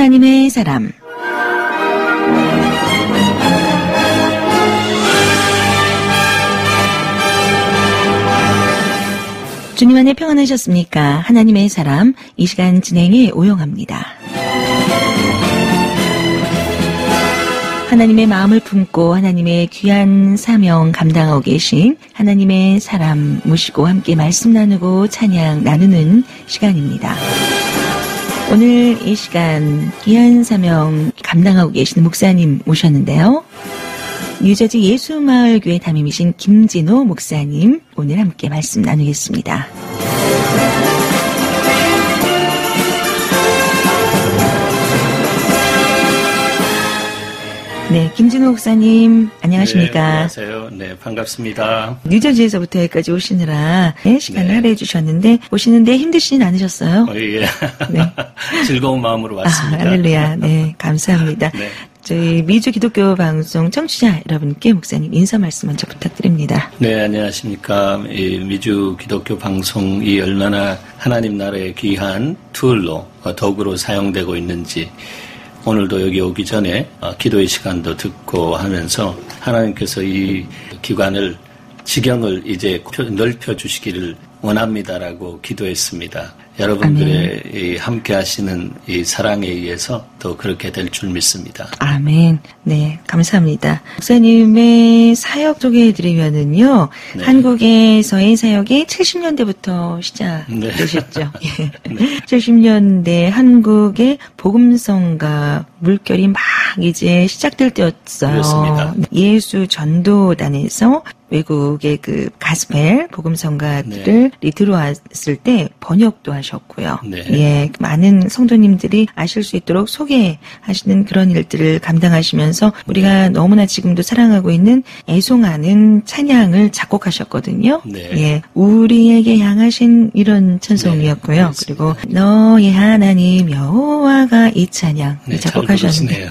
하나님의 사람. 주님 안에 평안하셨습니까? 하나님의 사람, 이 시간 진행에 오용합니다. 하나님의 마음을 품고 하나님의 귀한 사명 감당하고 계신 하나님의 사람 모시고 함께 말씀 나누고 찬양 나누는 시간입니다. 오늘 이 시간 귀한 사명 감당하고 계시는 목사님 모셨는데요. 뉴저지 예수마을교회 담임이신 김진호 목사님 오늘 함께 말씀 나누겠습니다. 네, 김진호 목사님 안녕하십니까? 네, 안녕하세요. 네, 반갑습니다. 뉴저지에서부터 여기까지 오시느라 시간을 할애해 주셨는데 오시는데 힘드시진 않으셨어요? 예. 네. 즐거운 마음으로 왔습니다. 할렐루야. 네, 감사합니다. 네. 저희 미주 기독교 방송 청취자 여러분께 목사님 인사 말씀 먼저 부탁드립니다. 네, 안녕하십니까. 이 미주 기독교 방송이 얼마나 하나님 나라의 귀한 툴로 도구로 사용되고 있는지 오늘도 여기 오기 전에 기도의 시간도 듣고 하면서 하나님께서 이 기관을 지경을 이제 넓혀 주시기를 원합니다라고 기도했습니다. 여러분들의 이 함께 하시는 이 사랑에 의해서 더 그렇게 될 줄 믿습니다. 아멘. 네, 감사합니다. 목사님의 사역 소개해드리면은요, 네. 한국에서의 사역이 70년대부터 시작되셨죠. 네. 네. 70년대 한국의 복음성가 물결이 막 이제 시작될 때였어요. 그렇습니다. 예수 전도단에서 외국의 그 가스펠 복음성가들을 네. 들어왔을 때 번역도 하셨고요. 네. 예, 많은 성도님들이 아실 수 있도록 소개하시는 그런 일들을 감당하시면서 우리가 너무나 지금도 사랑하고 있는 애송하는 찬양을 작곡하셨거든요. 네. 예, 우리에게 향하신 이런 찬송이었고요. 네, 그리고 너의 하나님 여호와가 이 찬양 네, 작곡하셨는데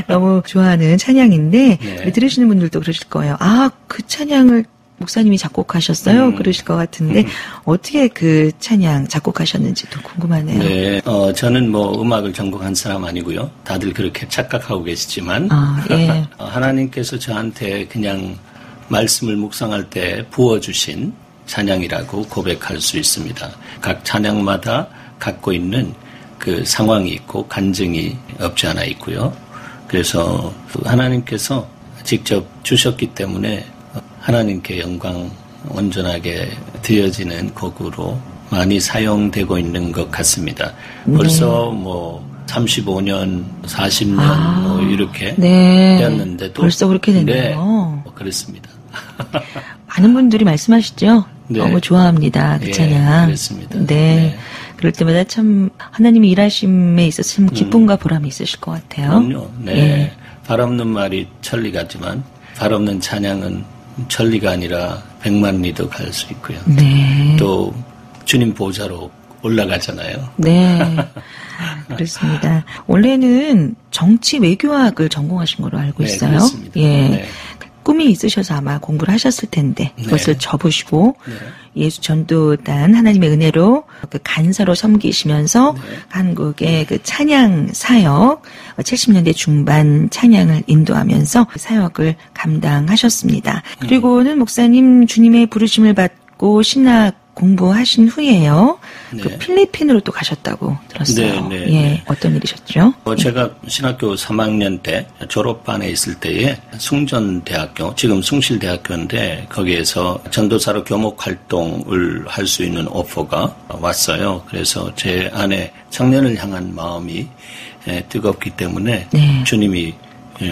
너무 좋아하는 찬양인데 네. 들으시는 분들도 그러실 거예요. 아, 그 찬양을 목사님이 작곡하셨어요? 그러실 것 같은데 어떻게 그 찬양 작곡하셨는지도 궁금하네요. 네, 저는 뭐 음악을 전공한 사람 아니고요. 다들 그렇게 착각하고 계시지만 예. 하나님께서 저한테 그냥 말씀을 묵상할 때 부어주신 찬양이라고 고백할 수 있습니다. 각 찬양마다 갖고 있는 그 상황이 있고 간증이 없지 않아 있고요. 그래서 하나님께서 직접 주셨기 때문에 하나님께 영광 온전하게 드려지는 곡으로 많이 사용되고 있는 것 같습니다. 벌써 뭐 35년, 40년 뭐 이렇게 네. 되었는데도 벌써 그렇게 됐네요. 네, 뭐 그렇습니다. 많은 분들이 말씀하시죠. 네. 너무 좋아합니다. 그 찬양. 그렇습니다. 네. 네. 그럴 때마다 참 하나님이 일하심에 있어서 참 기쁨과 보람이 있으실 것 같아요. 그럼요. 네. 예. 발 없는 말이 천리 같지만 발 없는 찬양은 천리가 아니라 100만 리도 갈 수 있고요. 네. 또 주님 보좌로 올라가잖아요. 네. 그렇습니다. 원래는 정치 외교학을 전공하신 걸로 알고 있어요. 네, 그렇습니다. 예. 네. 꿈이 있으셔서 아마 공부를 하셨을 텐데 그것을 네. 접으시고 네. 예수 전도단 하나님의 은혜로 그 간사로 섬기시면서 네. 한국의 그 찬양 사역 70년대 중반 찬양을 인도하면서 사역을 감당하셨습니다. 그리고는 목사님 주님의 부르심을 받고 신학 공부하신 후에요. 네. 그 필리핀으로 또 가셨다고 들었어요. 네, 예, 네. 어떤 일이셨죠? 제가 신학교 3학년 때 졸업반에 있을 때에 숭전대학교, 지금 숭실대학교인데 거기에서 전도사로 교목 활동을 할 수 있는 오퍼가 왔어요. 그래서 제 안에 청년을 향한 마음이 뜨겁기 때문에 네. 주님이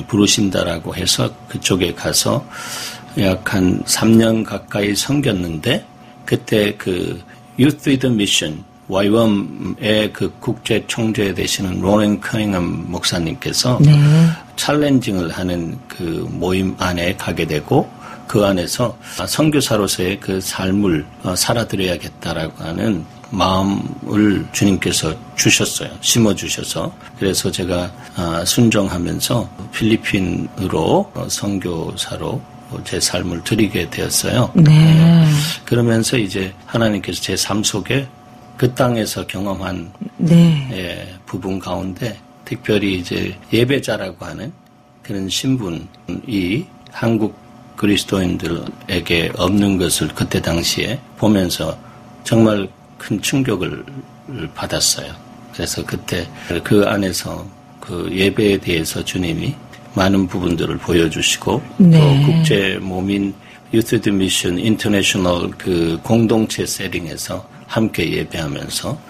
부르신다라고 해서 그쪽에 가서 약 한 3년 가까이 섬겼는데 그때 그 Youth with a Mission YWAM의 그 국제 총재 되시는 로렌 커닝엄 목사님께서 네. 챌린징을 하는 그 모임 안에 가게 되고 그 안에서 선교사로서의 그 삶을 살아드려야겠다라고 하는 마음을 주님께서 주셨어요. 심어주셔서. 그래서 제가 순종하면서 필리핀으로 선교사로 제 삶을 드리게 되었어요. 네. 그러면서 이제 하나님께서 제 삶 속에 그 땅에서 경험한 네. 예, 부분 가운데 특별히 이제 예배자라고 하는 그런 신분이 한국 그리스도인들에게 없는 것을 그때 당시에 보면서 정말 큰 충격을 받았어요. 그래서 그때 그 안에서 그 예배에 대해서 주님이 많은 부분들을 보여주시고 네. 또 국제 모민 유스 미션 인터내셔널 그 공동체 세팅에서 함께 예배하면서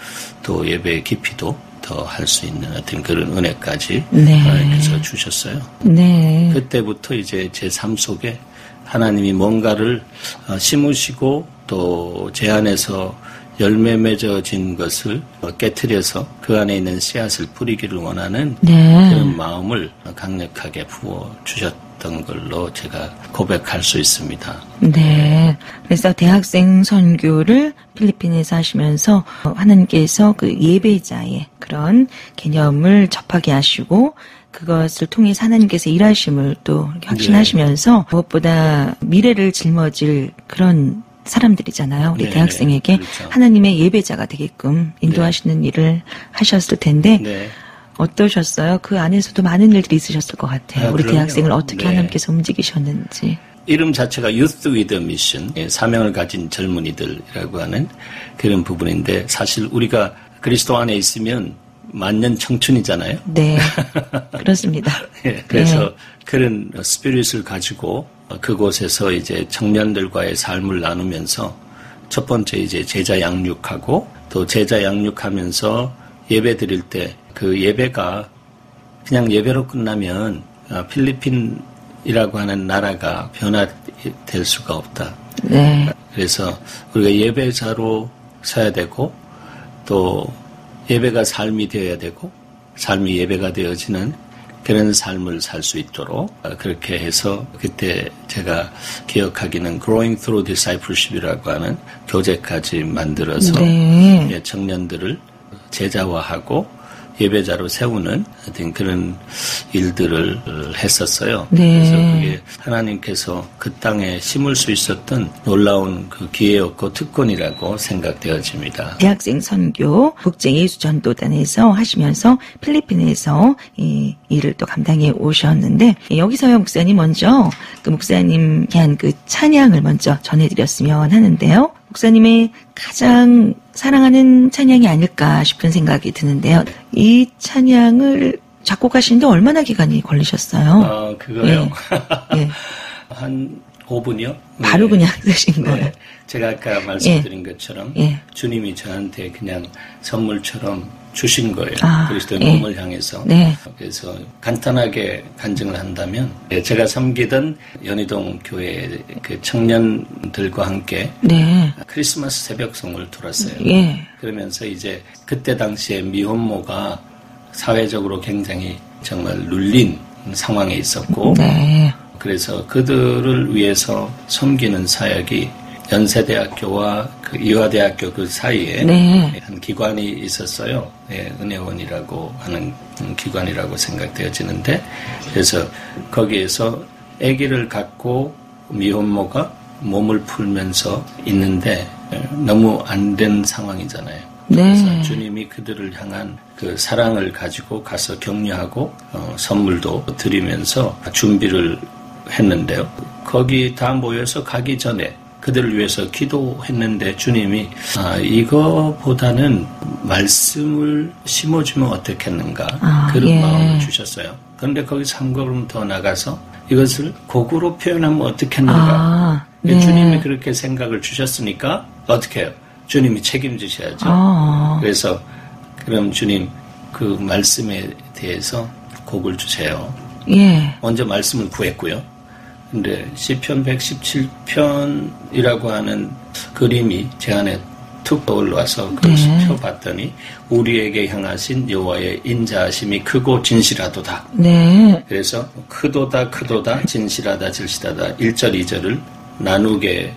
또 예배의 깊이도 더 할 수 있는 어떤 그런 은혜까지 그래서 주셨어요. 네. 그때부터 이제 제 삶 속에 하나님이 뭔가를 심으시고 또 제 안에서 열매 맺어진 것을 깨트려서 그 안에 있는 씨앗을 뿌리기를 원하는 그런 마음을 강력하게 부어주셨던 걸로 제가 고백할 수 있습니다. 네. 그래서 대학생 선교를 필리핀에서 하시면서 하나님께서 그 예배자의 그런 개념을 접하게 하시고 그것을 통해서 하나님께서 일하심을 또 확신하시면서 무엇보다 미래를 짊어질 그런 사람들이잖아요. 우리 대학생에게 그렇죠. 하나님의 예배자가 되게끔 인도하시는 일을 하셨을 텐데 어떠셨어요? 그 안에서도 많은 일들이 있으셨을 것 같아요. 우리 그럼요. 대학생을 어떻게 하나님께서 움직이셨는지. 이름 자체가 Youth with a Mission, 사명을 가진 젊은이들이라고 하는 그런 부분인데 사실 우리가 그리스도 안에 있으면 만년 청춘이잖아요. 네, 그렇습니다. 그래서 그런 스피릿을 가지고 그곳에서 이제 청년들과의 삶을 나누면서 첫 번째 이제 제자 양육하고 또 제자 양육하면서 예배 드릴 때 그 예배가 그냥 예배로 끝나면 필리핀이라고 하는 나라가 변화될 수가 없다. 네. 그래서 우리가 예배자로 서야 되고 또 예배가 삶이 되어야 되고 삶이 예배가 되어지는 그런 삶을 살 수 있도록 그렇게 해서 그때 제가 기억하기는 Growing Through Discipleship이라고 하는 교재까지 만들어서 청년들을 제자화하고 예배자로 세우는 어떤 그런 일들을 했었어요. 그래서 그게 하나님께서 그 땅에 심을 수 있었던 놀라운 그 기회였고 특권이라고 생각되어집니다. 대학생 선교 국제예수전도단에서 하시면서 필리핀에서 이 일을 또 감당해 오셨는데 여기서요 목사님 먼저 그 목사님께 한 그 찬양을 먼저 전해드렸으면 하는데요. 목사님의 가장 사랑하는 찬양이 아닐까 싶은 생각이 드는데요. 이 찬양을 작곡하시는데 얼마나 기간이 걸리셨어요? 그거요? 한 5분이요? 바로 그냥 쓰신 거예요? 제가 아까 말씀드린 것처럼 주님이 저한테 그냥 선물처럼 주신 거예요. 그리스도의 몸을 향해서. 그래서 간단하게 간증을 한다면 제가 섬기던 연희동 교회 그 청년들과 함께 크리스마스 새벽송을 들었어요. 그러면서 이제 그때 당시에 미혼모가 사회적으로 굉장히 정말 눌린 상황에 있었고 그래서 그들을 위해서 섬기는 사역이 연세대학교와 그 이화대학교 그 사이에 한 기관이 있었어요. 은혜원이라고 하는 기관이라고 생각되어지는데 그래서 거기에서 아기를 갖고 미혼모가 몸을 풀면서 있는데 너무 안 된 상황이잖아요. 그래서 주님이 그들을 향한 그 사랑을 가지고 가서 격려하고 선물도 드리면서 준비를 했는데요. 거기 다 모여서 가기 전에 그들을 위해서 기도했는데 주님이 이거보다는 말씀을 심어주면 어떻겠는가 그런 마음을 주셨어요. 그런데 거기서 한 걸음 더 나가서 이것을 곡으로 표현하면 어떻겠는가 주님이 그렇게 생각을 주셨으니까 어떻게 해요? 주님이 책임지셔야죠. 그래서 그럼 주님 그 말씀에 대해서 곡을 주세요. 먼저 말씀을 구했고요. 근데 시편 117편이라고 하는 그림이 제 안에 툭 떠올라서 그걸 펴봤더니 우리에게 향하신 여호와의 인자하심이 크고 진실하도다. 그래서 크도다 진실하다 질실하다 1절 2절을 나누게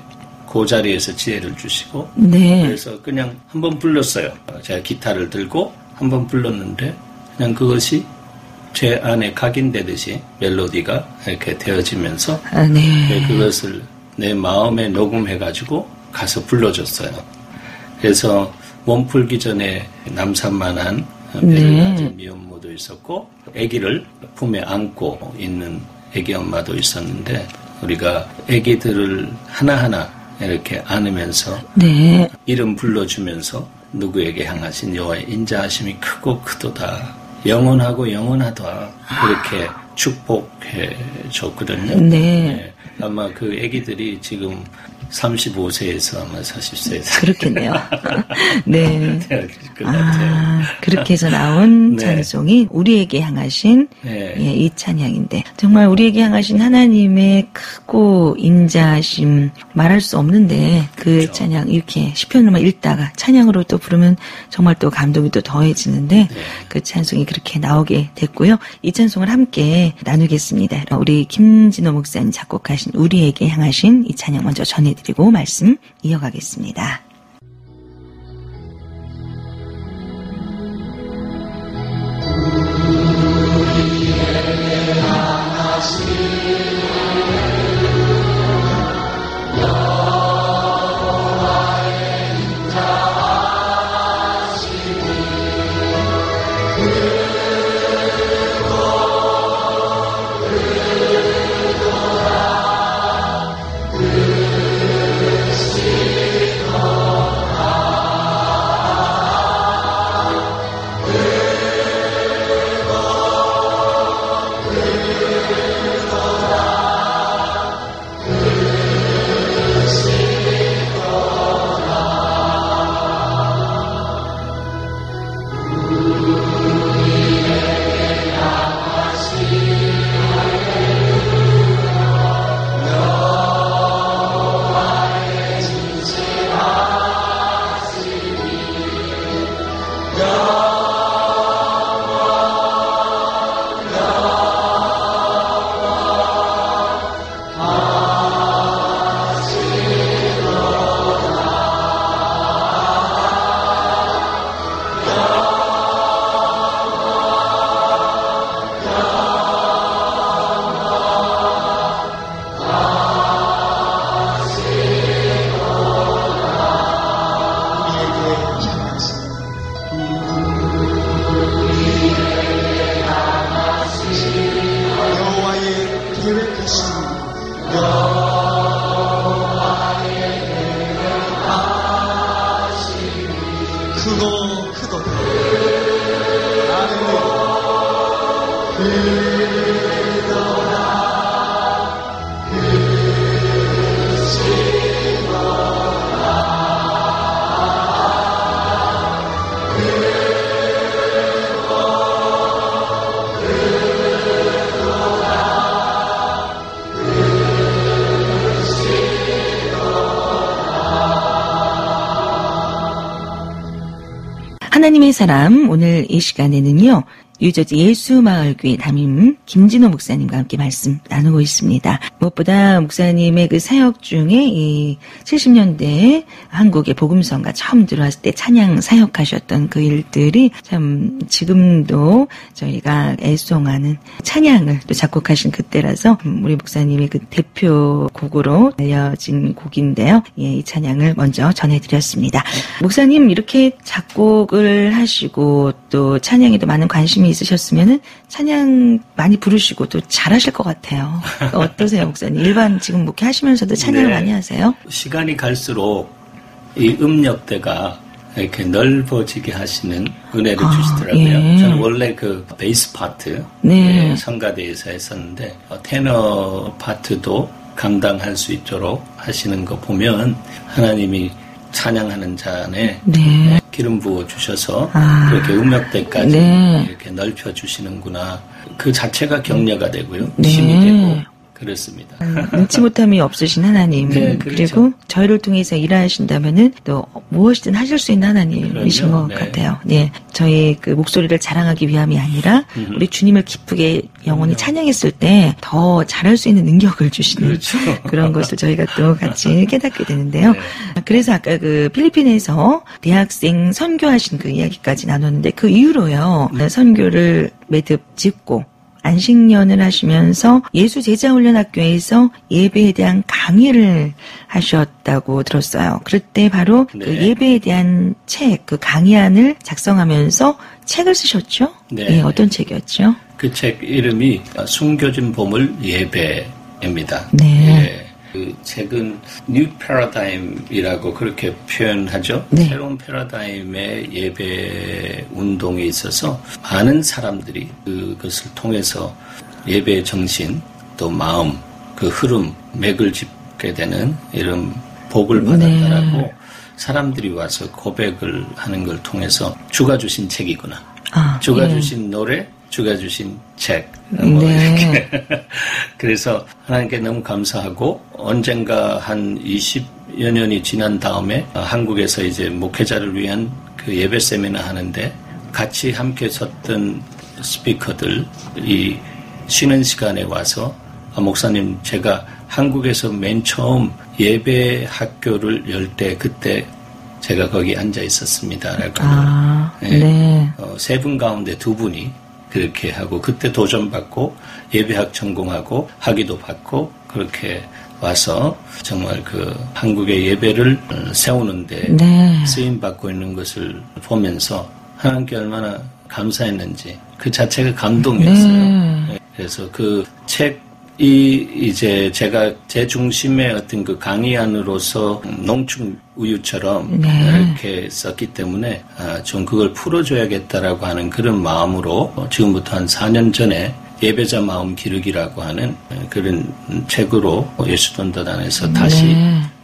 그 자리에서 지혜를 주시고 그래서 그냥 한번 불렀어요. 제가 기타를 들고 한번 불렀는데 그냥 그것이 제 안에 각인되듯이 멜로디가 이렇게 되어지면서 그것을 내 마음에 녹음해가지고 가서 불러줬어요. 그래서 몸 풀기 전에 남산만한 배를 가진 미혼모도 있었고 아기를 품에 안고 있는 아기 엄마도 있었는데 우리가 아기들을 하나하나 이렇게 안으면서 네. 이름 불러주면서 누구에게 향하신 여호와의 인자하심이 크고 크도다. 영원하고 영원하다. 그렇게 축복해 줬거든요. 네. 아마 그 아기들이 지금 35세에서 아마 40세에서 그렇겠네요. 네. 그 같아요. 그렇게 해서 나온 네. 찬송이 우리에게 향하신 네. 예, 이 찬양인데 정말 우리에게 향하신 하나님의 크고 인자하심 말할 수 없는데 그 그렇죠. 찬양 이렇게 시편을만 읽다가 찬양으로 또 부르면 정말 또 감동이 또 더해지는데 네. 그 찬송이 그렇게 나오게 됐고요. 이 찬송을 함께 나누겠습니다. 우리 김진호 목사님 작곡하신 우리에게 향하신 이 찬양 먼저 전해드리고 말씀 이어가겠습니다. 하나님의 사람 오늘 이 시간에는요. 뉴저지 예수마을교회 담임 김진호 목사님과 함께 말씀 나누고 있습니다. 무엇보다 목사님의 그 사역 중에 이 70년대에 한국의 복음성가 처음 들어왔을 때 찬양 사역하셨던 그 일들이 참 지금도 저희가 애송하는 찬양을 또 작곡하신 그때라서 우리 목사님의 그 대표 곡으로 알려진 곡인데요. 예, 이 찬양을 먼저 전해드렸습니다. 목사님 이렇게 작곡을 하시고 또 찬양에도 많은 관심이 있으셨으면은 찬양 많이 부르시고 또 잘하실 것 같아요. 어떠세요, 목사님? 일반 지금 목회 하시면서도 찬양을 네. 많이 하세요? 시간이 갈수록 이 음역대가 이렇게 넓어지게 하시는 은혜를 주시더라고요. 예. 저는 원래 그 베이스 파트 네. 성가대에서 했었는데 테너 파트도 감당할 수 있도록 하시는 거 보면 하나님이 찬양하는 자 안에 네. 기름 부어 주셔서 그렇게 음역대까지 네. 이렇게 넓혀 주시는구나. 그 자체가 격려가 되고요. 네. 힘이 되고 그렇습니다. 눈치 못함이 없으신 하나님 네, 그렇죠. 그리고 저희를 통해서 일하신다면은 또 무엇이든 하실 수 있는 하나님이신 그럼요. 것 네. 같아요. 네, 저희 그 목소리를 자랑하기 위함이 아니라 우리 주님을 기쁘게 영원히 찬양했을 때 더 잘할 수 있는 능력을 주시는 그렇죠. 그런 것을 저희가 또 같이 깨닫게 되는데요. 네. 그래서 아까 그 필리핀에서 대학생 선교하신 그 이야기까지 나눴는데 그 이후로요 선교를 매듭 짓고 안식년을 하시면서 예수제자훈련학교에서 예배에 대한 강의를 하셨다고 들었어요. 그럴 때 바로 네. 그 예배에 대한 책, 그 강의안을 작성하면서 책을 쓰셨죠? 네. 예, 어떤 책이었죠? 그 책 이름이 숨겨진 보물 예배입니다. 네. 예. 그 책은 뉴 패러다임이라고 그렇게 표현하죠. 네. 새로운 패러다임의 예배 운동에 있어서 많은 사람들이 그것을 통해서 예배의 정신 또 마음 그 흐름 맥을 짚게 되는 이런 복을 받았다라고 네. 사람들이 와서 고백을 하는 걸 통해서 주가 주신 책이구나. 주가 주신 노래, 주가 주신 책. 네. 이렇게. 그래서 하나님께 너무 감사하고 언젠가 한 20여 년이 지난 다음에 한국에서 이제 목회자를 위한 그 예배 세미나 하는데 같이 함께 섰던 스피커들이 쉬는 시간에 와서 목사님 제가 한국에서 맨 처음 예배 학교를 열 때 그때 제가 거기 앉아 있었습니다. 네. 세 분 가운데 두 분이 그렇게 하고 그때 도전받고 예배학 전공하고 학위도 받고 그렇게 와서 정말 그 한국의 예배를 세우는데 네. 쓰임받고 있는 것을 보면서 하나님께 얼마나 감사했는지 그 자체가 감동이었어요. 네. 그래서 그 책이 이제 제가 제 중심의 어떤 그 강의안으로서 농축 우유처럼 이렇게 썼기 때문에 좀 그걸 풀어줘야겠다라고 하는 그런 마음으로 지금부터 한 4년 전에 예배자 마음 기르기라고 하는 그런 책으로 예수돈단에서 다시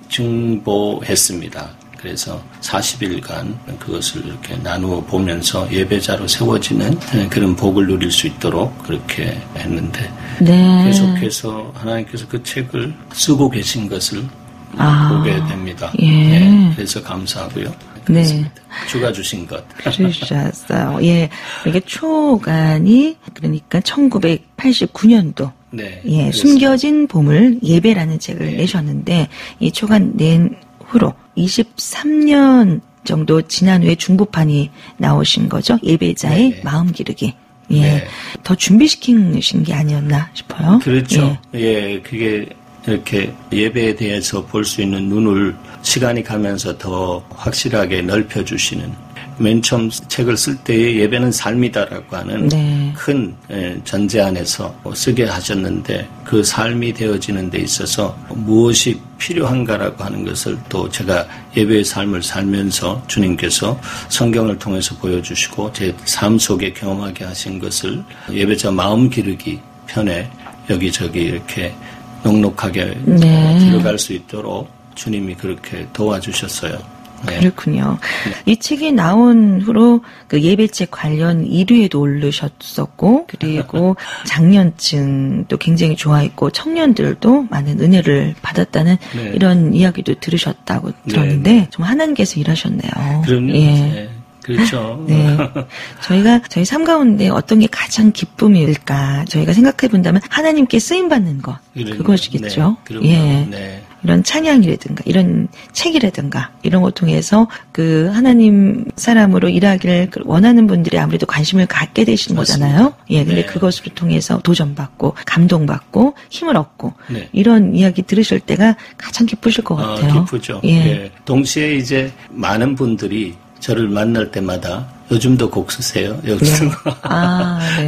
증보했습니다. 그래서 40일간 그것을 이렇게 나누어 보면서 예배자로 세워지는 그런 복을 누릴 수 있도록 그렇게 했는데 계속해서 하나님께서 그 책을 쓰고 계신 것을 보게 됩니다. 예. 그래서 감사하고요. 그렇습니다. 주가 주신 것. 그러셨어요. 예. 이게 초간이 그러니까 1989년도 네. 예, 숨겨진 보물 예배라는 책을 내셨는데 이 초간 낸 후로 23년 정도 지난 후에 중보판이 나오신 거죠. 예배자의 마음 기르기. 예. 더 준비시키신 게 아니었나 싶어요. 그렇죠. 예, 그게 이렇게 예배에 대해서 볼 수 있는 눈을 시간이 가면서 더 확실하게 넓혀주시는 맨 처음 책을 쓸 때의 예배는 삶이다라고 하는 큰 전제 안에서 쓰게 하셨는데 그 삶이 되어지는 데 있어서 무엇이 필요한가라고 하는 것을 또 제가 예배의 삶을 살면서 주님께서 성경을 통해서 보여주시고 제 삶 속에 경험하게 하신 것을 예배자 마음 기르기 편에 여기저기 이렇게 넉넉하게 들어갈 수 있도록 주님이 그렇게 도와주셨어요. 그렇군요. 이 책이 나온 후로 그 예배책 관련 1위에도 오르셨었고, 그리고 장년층도 굉장히 좋아했고, 청년들도 많은 은혜를 받았다는 이런 이야기도 들으셨다고 들었는데, 정말 하나님께서 일하셨네요. 그럼요. 예. 그렇죠. 네. 저희 삶 가운데 어떤 게 가장 기쁨일까? 저희가 생각해 본다면 하나님께 쓰임받는 것. 그것이겠죠. 예. 이런 찬양이라든가, 이런 책이라든가, 이런 걸 통해서 그 하나님 사람으로 일하기를 원하는 분들이 아무래도 관심을 갖게 되시는 거잖아요. 예. 근데 그것을 통해서 도전받고, 감동받고, 힘을 얻고, 이런 이야기 들으실 때가 가장 기쁘실 것 같아요. 기쁘죠. 예. 동시에 이제 많은 분들이 저를 만날 때마다 요즘도 곡 쓰세요. 요즘.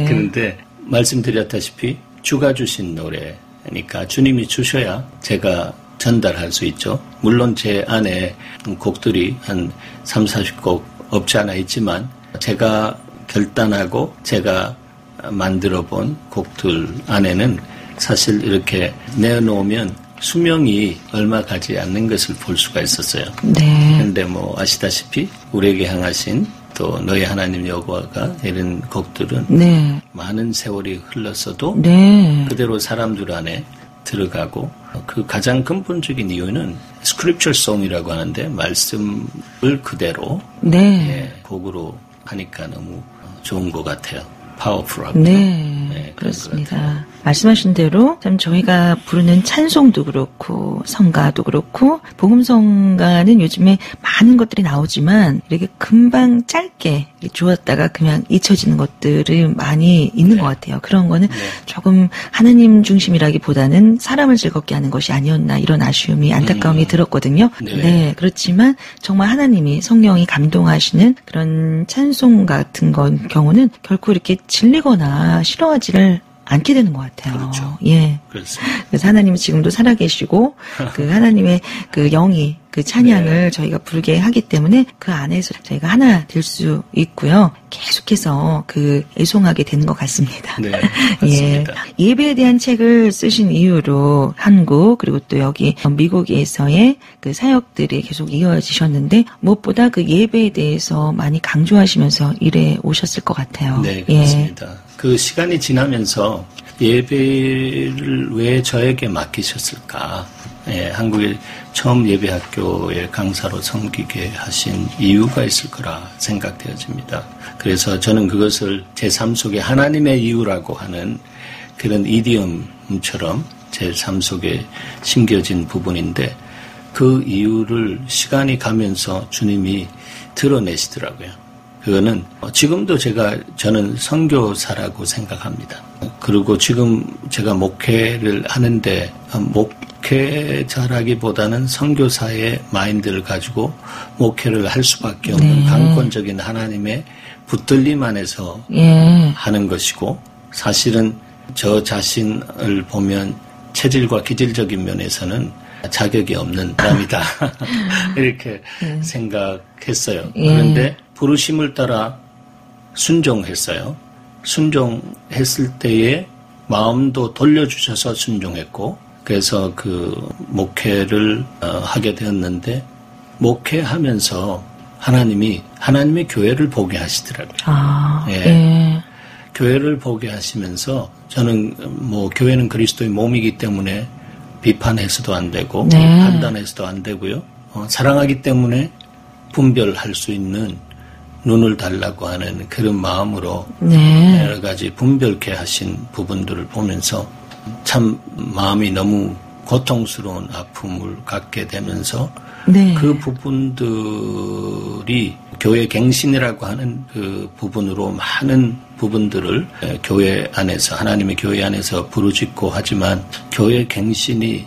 그런데 말씀드렸다시피 주가 주신 노래니까 주님이 주셔야 제가 전달할 수 있죠. 물론 제 안에 곡들이 한 3, 40곡 없지 않아 있지만 제가 결단하고 제가 만들어 본 곡들 안에는 사실 이렇게 내놓으면 수명이 얼마 가지 않는 것을 볼 수가 있었어요. 그런데 뭐 아시다시피 우리에게 향하신 또 너희 하나님 여호와가 이런 곡들은 많은 세월이 흘렀어도 그대로 사람들 안에 들어가고 그 가장 근본적인 이유는 스크립처 송이라고 하는데 말씀을 그대로 곡으로 하니까 너무 좋은 것 같아요. 파워풀하고. 그렇습니다. 말씀하신 대로 참 저희가 부르는 찬송도 그렇고 성가도 그렇고 복음성가는 요즘에 많은 것들이 나오지만 이렇게 금방 짧게 주었다가 그냥 잊혀지는 것들이 많이 있는 것 같아요. 그런 거는 조금 하나님 중심이라기보다는 사람을 즐겁게 하는 것이 아니었나 이런 아쉬움이 안타까움이 들었거든요. 네, 그렇지만 정말 하나님이 성령이 감동하시는 그런 찬송 같은 경우는 결코 이렇게 질리거나 싫어하지를 않게 되는 것 같아요. 그렇죠. 예. 그렇습니다. 그래서 하나님은 지금도 살아계시고 그 하나님의 그 영이 그 찬양을 저희가 부르게 하기 때문에 그 안에서 저희가 하나 될 수 있고요. 계속해서 그 애송하게 되는 것 같습니다. 네, 맞습니다. 예. 예배에 대한 책을 쓰신 이유로 한국 그리고 또 여기 미국에서의 그 사역들이 계속 이어지셨는데 무엇보다 그 예배에 대해서 많이 강조하시면서 일해 오셨을 것 같아요. 네, 그렇습니다. 예. 그 시간이 지나면서 예배를 왜 저에게 맡기셨을까? 예, 한국의 처음 예배학교의 강사로 섬기게 하신 이유가 있을 거라 생각되어집니다. 그래서 저는 그것을 제 삶 속에 하나님의 이유라고 하는 그런 이디엄처럼 제 삶 속에 심겨진 부분인데 그 이유를 시간이 가면서 주님이 드러내시더라고요. 그거는 지금도 저는 선교사라고 생각합니다. 그리고 지금 제가 목회를 하는데 목회자라기보다는 선교사의 마인드를 가지고 목회를 할 수밖에 없는 강권적인 하나님의 붙들림 안에서 하는 것이고 사실은 저 자신을 보면 체질과 기질적인 면에서는 자격이 없는 사람이다. 이렇게 생각했어요. 그런데 부르심을 따라 순종했어요. 순종했을 때에 마음도 돌려주셔서 순종했고 그래서 그 목회를 하게 되었는데 목회하면서 하나님의 교회를 보게 하시더라고요. 교회를 보게 하시면서 저는 교회는 그리스도의 몸이기 때문에 비판해서도 안 되고 판단해서도 안 되고요. 사랑하기 때문에 분별할 수 있는 눈을 달라고 하는 그런 마음으로 여러 가지 분별케 하신 부분들을 보면서 참 마음이 너무 고통스러운 아픔을 갖게 되면서 그 부분들이 교회 갱신이라고 하는 그 부분으로 많은 부분들을 교회 안에서 하나님의 교회 안에서 부르짖고 하지만 교회 갱신이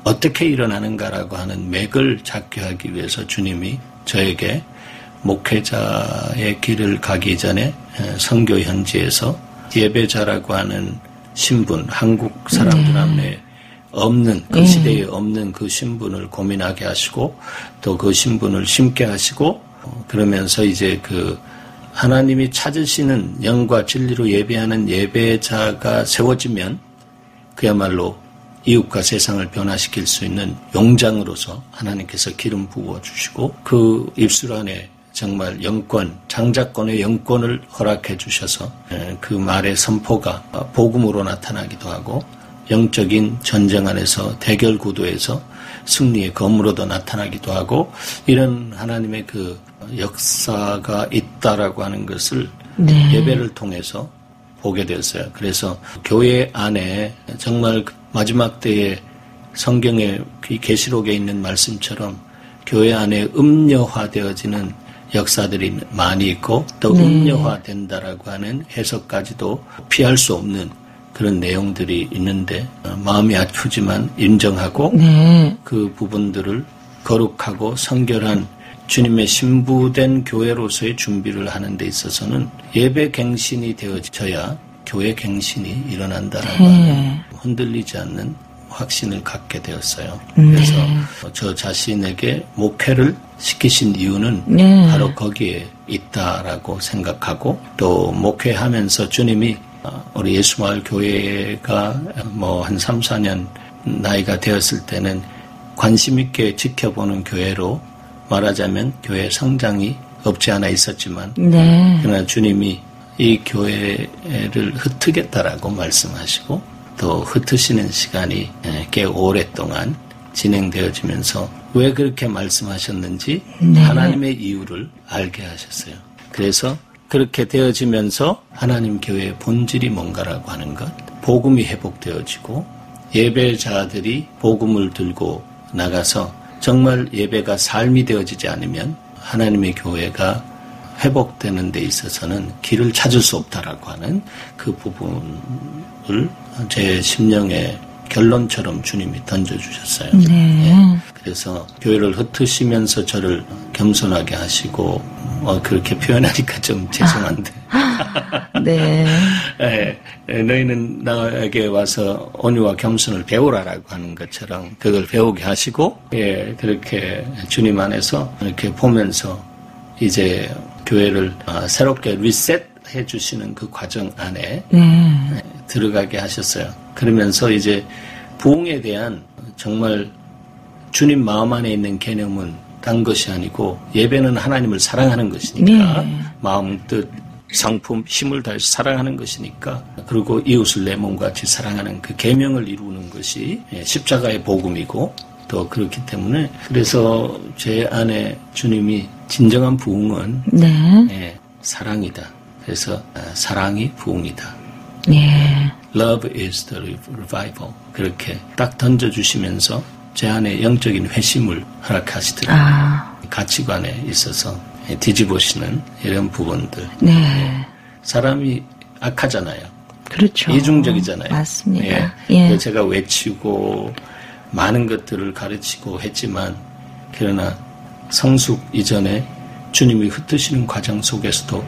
어떻게 일어나는가라고 하는 맥을 잡게 하기 위해서 주님이 저에게 목회자의 길을 가기 전에 선교 현지에서 예배자라고 하는 신분, 한국 사람들 안에 없는 그 시대에 없는 그 신분을 고민하게 하시고 또 그 신분을 심게 하시고 그러면서 이제 그 하나님이 찾으시는 영과 진리로 예배하는 예배자가 세워지면 그야말로 이웃과 세상을 변화시킬 수 있는 용장으로서 하나님께서 기름 부어주시고 그 입술 안에 정말 영권, 장자권의 영권을 허락해 주셔서 그 말의 선포가 복음으로 나타나기도 하고 영적인 전쟁 안에서 대결 구도에서 승리의 검으로도 나타나기도 하고 이런 하나님의 그 역사가 있다라고 하는 것을 예배를 통해서 보게 되었어요. 그래서 교회 안에 정말 마지막 때에 성경의 계시록에 있는 말씀처럼 교회 안에 음녀화되어지는 역사들이 많이 있고 또 음녀화된다라고 하는 해석까지도 피할 수 없는 그런 내용들이 있는데 마음이 아프지만 인정하고 그 부분들을 거룩하고 성결한 주님의 신부된 교회로서의 준비를 하는 데 있어서는 예배 갱신이 되어져야 교회 갱신이 일어난다라고 하는 흔들리지 않는 확신을 갖게 되었어요. 그래서 저 자신에게 목회를 시키신 이유는 바로 거기에 있다라고 생각하고 또 목회하면서 주님이 우리 예수마을 교회가 한 3, 4년 나이가 되었을 때는 관심 있게 지켜보는 교회로 말하자면 교회 성장이 없지 않아 있었지만 그러나 주님이 이 교회를 흩트겠다라고 말씀하시고 또 흩으시는 시간이 꽤 오랫동안 진행되어지면서 왜 그렇게 말씀하셨는지 하나님의 이유를 알게 하셨어요. 그래서 그렇게 되어지면서 하나님 교회의 본질이 뭔가라고 하는 것 복음이 회복되어지고 예배자들이 복음을 들고 나가서 정말 예배가 삶이 되어지지 않으면 하나님의 교회가 회복되는 데 있어서는 길을 찾을 수 없다라고 하는 그 부분을 제 심령의 결론처럼 주님이 던져주셨어요. 네. 그래서 교회를 흩으시면서 저를 겸손하게 하시고 그렇게 표현하니까 좀 죄송한데 네. 너희는 나에게 와서 온유와 겸손을 배우라라고 하는 것처럼 그걸 배우게 하시고 그렇게 주님 안에서 이렇게 보면서 이제 교회를 새롭게 리셋해 주시는 그 과정 안에 들어가게 하셨어요. 그러면서 이제 부흥에 대한 정말 주님 마음 안에 있는 개념은 딴 것이 아니고 예배는 하나님을 사랑하는 것이니까 마음, 뜻, 상품, 힘을 다해서 사랑하는 것이니까 그리고 이웃을 내 몸과 같이 사랑하는 그 계명을 이루는 것이 십자가의 복음이고 또 그렇기 때문에 그래서 제 안에 주님이 진정한 부흥은 사랑이다. 그래서 사랑이 부흥이다. Love is the revival. 그렇게 딱 던져주시면서 제 안에 영적인 회심을 허락하시더라고요. 가치관에 있어서 뒤집으시는 이런 부분들. 사람이 악하잖아요. 그렇죠. 이중적이잖아요. 맞습니다. 제가 외치고 많은 것들을 가르치고 했지만 그러나 성숙 이전에 주님이 흩으시는 과정 속에서도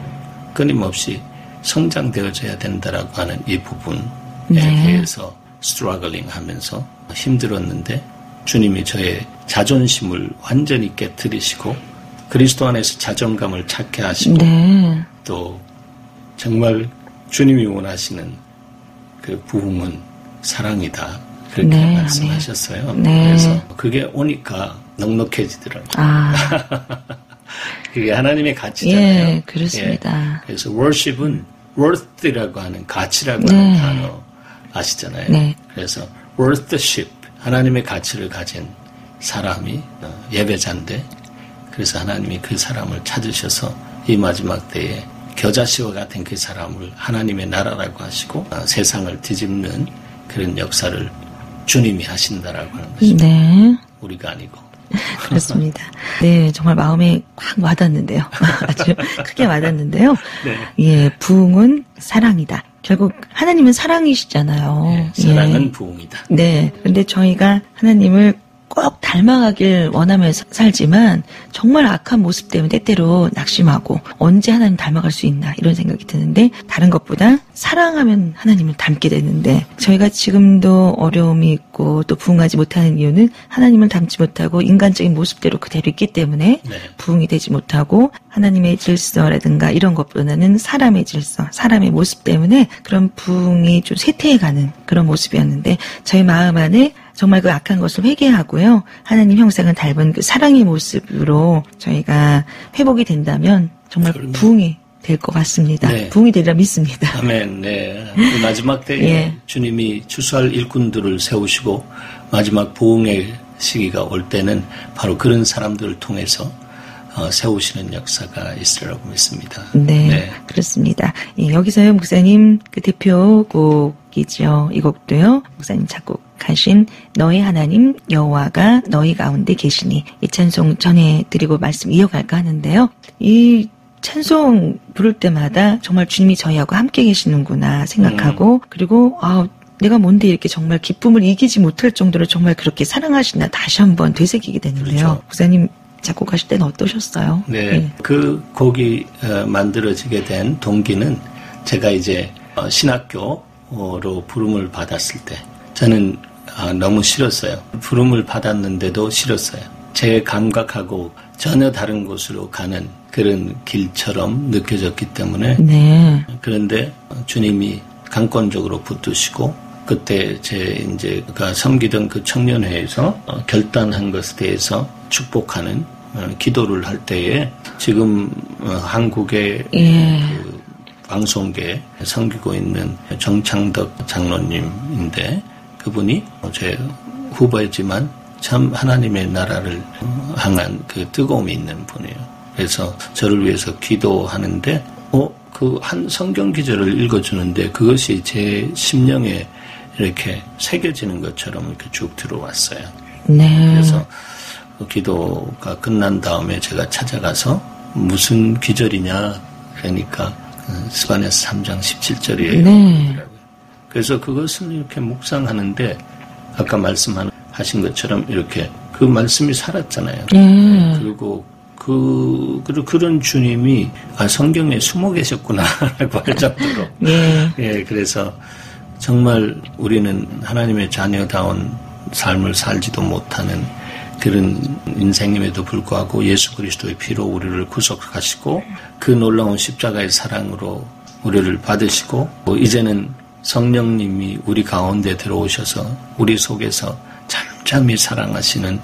끊임없이 성장되어져야 된다라고 하는 이 부분에 대해서 스트러글링 하면서 힘들었는데 주님이 저의 자존심을 완전히 깨트리시고 그리스도 안에서 자존감을 찾게 하시고 또 정말 주님이 원하시는 그 부흥은 사랑이다. 그렇게 말씀하셨어요. 그래서 그게 오니까 넉넉해지더라고요. 그게 하나님의 가치잖아요. 그렇습니다. 그래서 worship은 worth라고 하는 가치라고 하는 단어 아시잖아요. 그래서 worthship, 하나님의 가치를 가진 사람이 예배자인데 그래서 하나님이 그 사람을 찾으셔서 이 마지막 때에 겨자씨와 같은 그 사람을 하나님의 나라라고 하시고 세상을 뒤집는 그런 역사를 주님이 하신다라고 하는 것입니다. 우리가 아니고. 그렇습니다. 정말 마음에 확 와닿는데요. 아주 크게 와닿는데요. 부흥은 사랑이다. 결국 하나님은 사랑이시잖아요. 사랑은 부흥이다. 그런데 저희가 하나님을 꼭 닮아가길 원하면서 살지만 정말 악한 모습 때문에 때때로 낙심하고 언제 하나님 닮아갈 수 있나 이런 생각이 드는데 다른 것보다 사랑하면 하나님을 닮게 되는데 저희가 지금도 어려움이 있고 또 부흥하지 못하는 이유는 하나님을 닮지 못하고 인간적인 모습대로 그대로 있기 때문에 부흥이 되지 못하고 하나님의 질서라든가 이런 것보다는 사람의 질서, 사람의 모습 때문에 그런 부흥이 좀 쇠퇴해가는 그런 모습이었는데 저희 마음 안에 정말 그 악한 것을 회개하고요. 하나님 형상을 닮은 그 사랑의 모습으로 저희가 회복이 된다면 정말 부흥이 될 것 같습니다. 부흥이 되리라 믿습니다. 아멘. 이 마지막 때에 주님이 추수할 일꾼들을 세우시고 마지막 부흥의 시기가 올 때는 바로 그런 사람들을 통해서 세우시는 역사가 있으리라고 믿습니다. 그렇습니다. 여기서요 목사님 그 대표곡이죠. 이 곡도요 목사님 작곡하신 너희 하나님 여호와가 너희 가운데 계시니 이 찬송 전해드리고 말씀 이어갈까 하는데요. 이 찬송 부를 때마다 정말 주님이 저희하고 함께 계시는구나 생각하고 그리고 내가 뭔데 이렇게 정말 기쁨을 이기지 못할 정도로 정말 그렇게 사랑하시나 다시 한번 되새기게 되는데요. 목사님 작곡하실 때는 어떠셨어요? 그 곡이 만들어지게 된 동기는 제가 이제 신학교로 부름을 받았을 때 저는 너무 싫었어요. 부름을 받았는데도 싫었어요. 제 감각하고 전혀 다른 곳으로 가는 그런 길처럼 느껴졌기 때문에 그런데 주님이 강권적으로 붙드시고 그때 제가 섬기던 그 청년회에서 결단한 것에 대해서 축복하는 기도를 할 때에 지금 한국의 그 방송계에 섬기고 있는 정창덕 장로님인데 그분이 제 후배지만 참 하나님의 나라를 향한 그 뜨거움이 있는 분이에요. 그래서 저를 위해서 기도하는데 그 한 성경 기절을 읽어주는데 그것이 제 심령에 이렇게 새겨지는 것처럼 이렇게 쭉 들어왔어요. 네. 그래서 그 기도가 끝난 다음에 제가 찾아가서 무슨 기절이냐 그러니까 스바냐서 3장 17절이에요. 네. 그래서 그것을 이렇게 묵상하는데 아까 말씀하신 것처럼 이렇게 그 말씀이 살았잖아요. 그리고 그런 주님이 성경에 숨어 계셨구나라고 할 정도로. 예, 그래서 정말 우리는 하나님의 자녀다운 삶을 살지도 못하는 그런 인생임에도 불구하고 예수 그리스도의 피로 우리를 구속하시고 그 놀라운 십자가의 사랑으로 우리를 받으시고 이제는 성령님이 우리 가운데 들어오셔서 우리 속에서 잠잠히 사랑하시는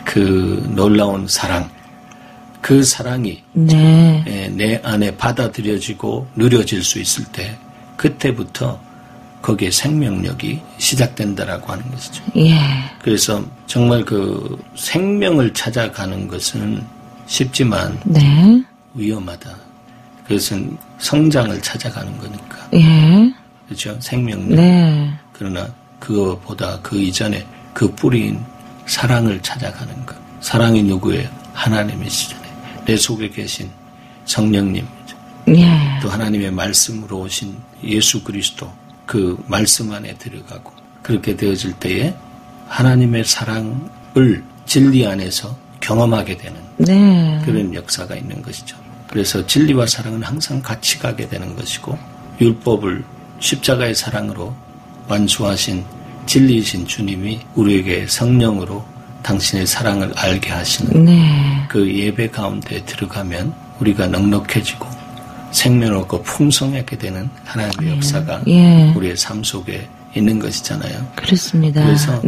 그 놀라운 사랑, 그 사랑이 내 안에 받아들여지고 누려질 수 있을 때 그때부터 거기에 생명력이 시작된다라고 하는 것이죠. 그래서 정말 그 생명을 찾아가는 것은 쉽지만 위험하다. 그것은 성장을 찾아가는 거니까. 그렇죠? 생명력. 그러나 그거보다 그 이전에 그 뿌리인 사랑을 찾아가는 것. 사랑이 누구예요? 하나님이시잖아요. 내 속에 계신 성령님이죠. 또 하나님의 말씀으로 오신 예수 그리스도 그 말씀 안에 들어가고 그렇게 되어질 때에 하나님의 사랑을 진리 안에서 경험하게 되는 그런 역사가 있는 것이죠. 그래서 진리와 사랑은 항상 같이 가게 되는 것이고 율법을 십자가의 사랑으로 완수하신 진리이신 주님이 우리에게 성령으로 당신의 사랑을 알게 하시는 그 예배 가운데 들어가면 우리가 넉넉해지고 생명 없고 풍성하게 되는 하나님의 역사가 우리의 삶 속에 있는 것이잖아요. 그렇습니다. 그래서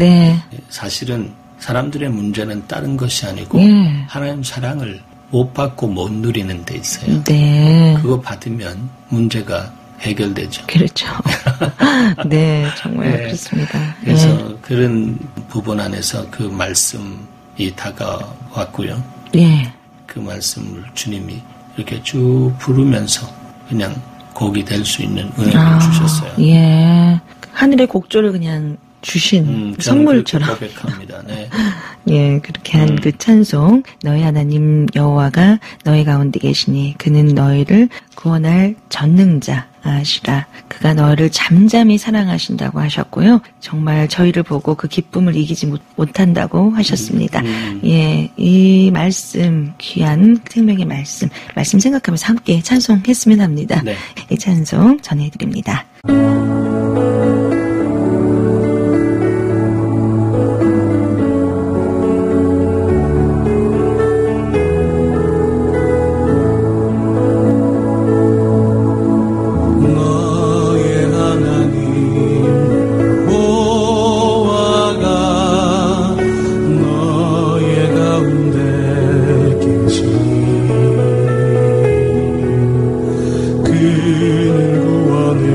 사실은 사람들의 문제는 다른 것이 아니고 하나님 사랑을 못 받고 못 누리는 데 있어요. 그거 받으면 문제가 해결되죠. 그렇죠. 정말 그렇습니다. 그래서 그런 부분 안에서 그 말씀이 다가왔고요. 그 말씀을 주님이 이렇게 쭉 부르면서 그냥 곡이 될 수 있는 은혜를 주셨어요. 하늘의 곡조를 그냥 주신 선물처럼. 고백합니다. 그렇게 한 그 찬송, 너희 하나님 여호와가 너희 가운데 계시니 그는 너희를 구원할 전능자시라. 그가 너희를 잠잠히 사랑하신다고 하셨고요. 정말 저희를 보고 그 기쁨을 이기지 못한다고 하셨습니다. 이 말씀, 귀한 생명의 말씀 생각하면서 함께 찬송했으면 합니다. 이 찬송 전해드립니다. 그는 구원을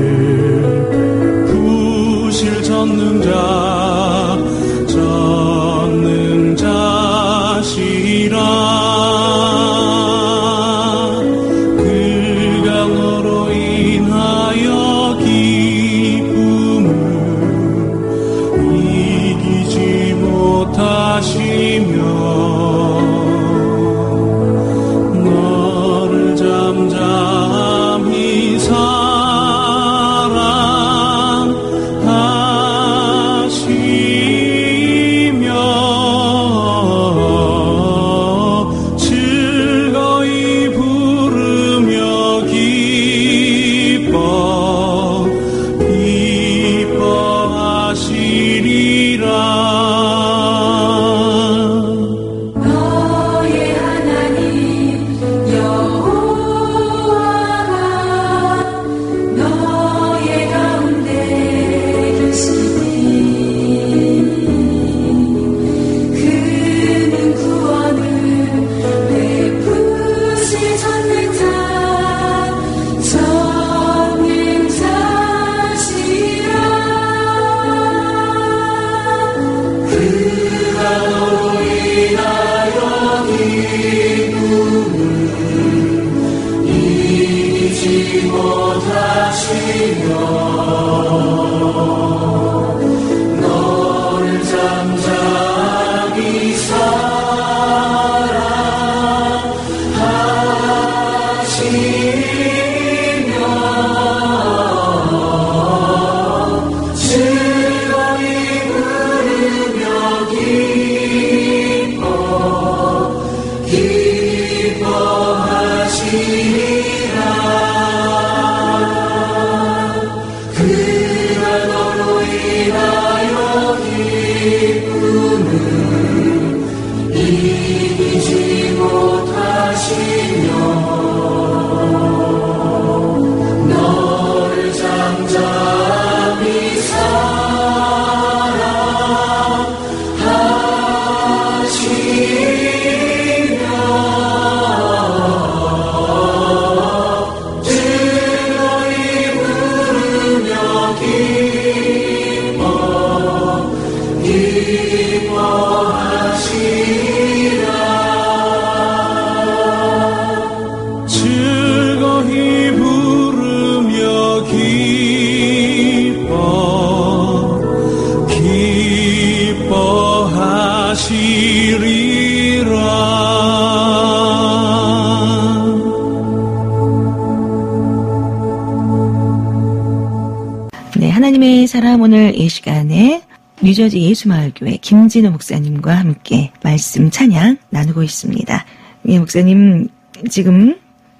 사람 오늘 이 시간에 뉴저지 예수마을교회 김진우 목사님과 함께 말씀 찬양 나누고 있습니다. 예, 목사님 지금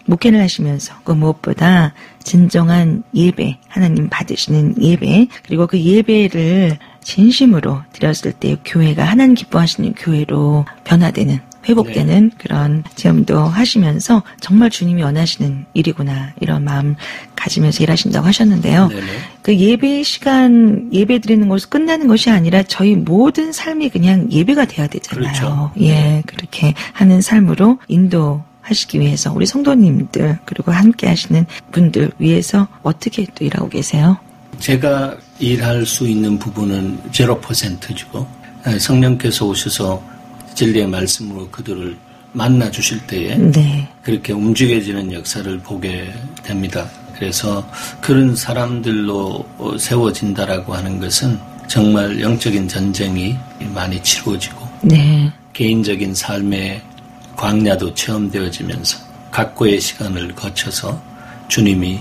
목회를 하시면서 그 무엇보다 진정한 예배, 하나님 받으시는 예배, 그리고 그 예배를 진심으로 드렸을 때 교회가 하나님 기뻐하시는 교회로 변화되는, 회복되는 그런 체험도 하시면서 정말 주님이 원하시는 일이구나 이런 마음 가지면서 일하신다고 하셨는데요. 네네. 그 예배 시간, 예배 드리는 것으로 끝나는 것이 아니라 저희 모든 삶이 그냥 예배가 돼야 되잖아요. 그렇죠. 예, 그렇게 하는 삶으로 인도하시기 위해서 우리 성도님들 그리고 함께 하시는 분들 위해서 어떻게 또 일하고 계세요? 제가 일할 수 있는 부분은 0%주고 성령께서 오셔서 진리의 말씀으로 그들을 만나 주실 때에 네. 그렇게 움직여지는 역사를 보게 됩니다. 그래서 그런 사람들로 세워진다라고 하는 것은 정말 영적인 전쟁이 많이 치루어지고 네. 개인적인 삶의 광야도 체험되어지면서 각고의 시간을 거쳐서 주님이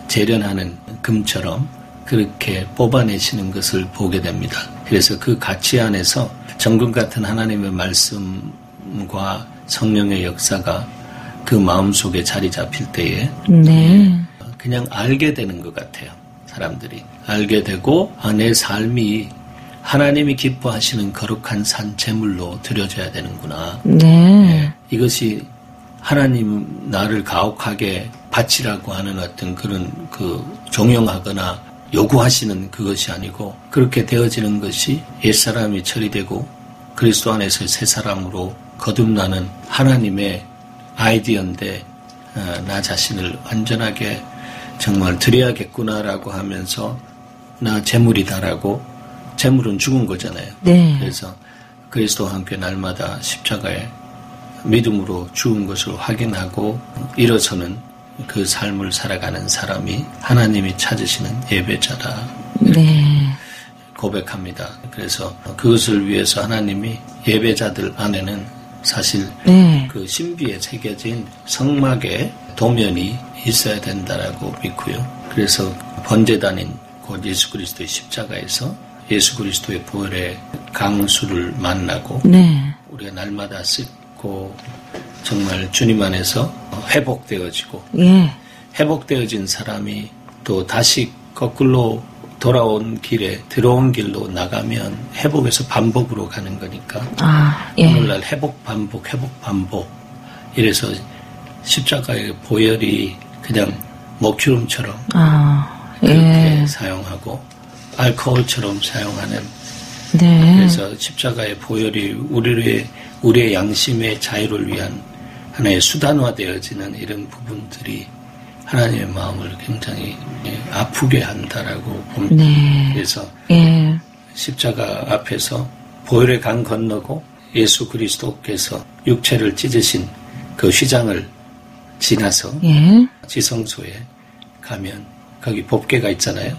재련하는 금처럼 그렇게 뽑아내시는 것을 보게 됩니다. 그래서 그 가치 안에서 정금 같은 하나님의 말씀과 성령의 역사가 그 마음속에 자리 잡힐 때에 네. 그냥 알게 되는 것 같아요. 사람들이 알게 되고 내 삶이 하나님이 기뻐하시는 거룩한 산 제물로 드려져야 되는구나. 네. 이것이 하나님 나를 가혹하게 바치라고 하는 어떤 그런 종용하거나 요구하시는 그것이 아니고 그렇게 되어지는 것이 옛사람이 처리되고 그리스도 안에서 새 사람으로 거듭나는 하나님의 아이디어인데 나 자신을 완전하게 정말 드려야겠구나라고 하면서 나 재물이다라고, 재물은 죽은 거잖아요. 네. 그래서 그리스도와 함께 날마다 십자가에 믿음으로 죽은 것을 확인하고 일어서는 그 삶을 살아가는 사람이 하나님이 찾으시는 예배자다. 네. 고백합니다. 그래서 그것을 위해서 하나님이 예배자들 안에는 사실 네. 그 신비에 새겨진 성막의 도면이 있어야 된다라고 믿고요. 그래서 번제단인 곧 예수 그리스도의 십자가에서 예수 그리스도의 보혈의 강수를 만나고 네. 우리가 날마다 씻고 정말 주님 안에서 회복되어지고 예. 회복되어진 사람이 또 다시 거꾸로 돌아온 길에 들어온 길로 나가면 회복에서 반복으로 가는 거니까 예. 오늘날 회복 반복 이래서 십자가의 보혈이 그냥 먹주름처럼 그렇게 예. 사용하고 알코올처럼 사용하는 네. 그래서 십자가의 보혈이 우리의 양심의 자유를 위한 하나의 수단화되어지는 이런 부분들이 하나님의 마음을 굉장히 아프게 한다라고 봅니다. 네. 그래서 예. 십자가 앞에서 보혈의 강 건너고 예수 그리스도께서 육체를 찢으신 그 휘장을 지나서 예. 지성소에 가면 거기 법궤가 있잖아요.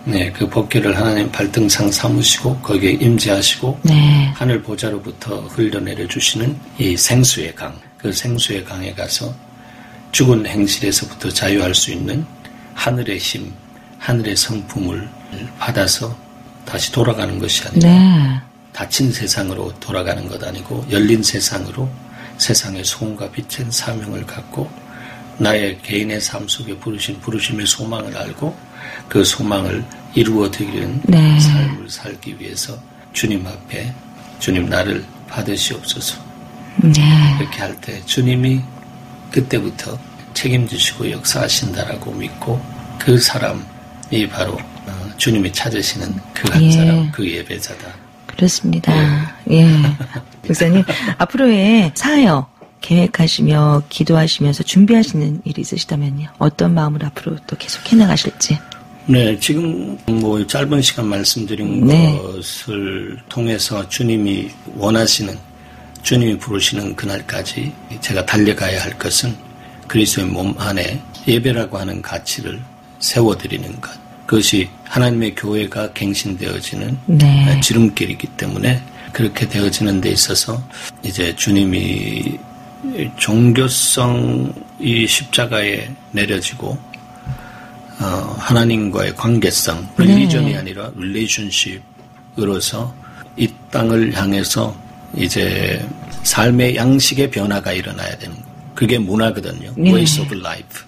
네, 그 법궤를 하나님 발등상 삼으시고 거기에 임재하시고 네. 하늘 보좌로부터 흘려내려 주시는 이 생수의 강, 그 생수의 강에 가서 죽은 행실에서부터 자유할 수 있는 하늘의 힘, 하늘의 성품을 받아서 다시 돌아가는 것이 아니라 네. 닫힌 세상으로 돌아가는 것 아니고 열린 세상으로 세상의 소원과 빛의 사명을 갖고 나의 개인의 삶 속에 부르심의 소망을 알고 그 소망을 이루어드리는 네. 삶을 살기 위해서 주님 앞에 주님 나를 받으시옵소서. 네. 이렇게 할 때 주님이 그때부터 책임지시고 역사하신다라고 믿고 그 사람이 바로 주님이 찾으시는 그 한 사람, 그 예배자다. 그렇습니다. 예. 목사님, 앞으로의 사역 계획하시며 기도하시면서 준비하시는 일이 있으시다면요. 어떤 마음으로 앞으로 또 계속 해나가실지. 네, 지금 뭐 짧은 시간 말씀드린 네. 것을 통해서 주님이 원하시는, 주님이 부르시는 그날까지 제가 달려가야 할 것은 그리스도의 몸 안에 예배라고 하는 가치를 세워드리는 것. 그것이 하나님의 교회가 갱신되어지는 네. 지름길이기 때문에 그렇게 되어지는 데 있어서 이제 주님이 종교성이 십자가에 내려지고 하나님과의 관계성, 릴리전이 아니라 릴레이션십으로서 이 땅을 향해서 이제 삶의 양식의 변화가 일어나야 되는 거예요. 그게 문화거든요. Ways of life.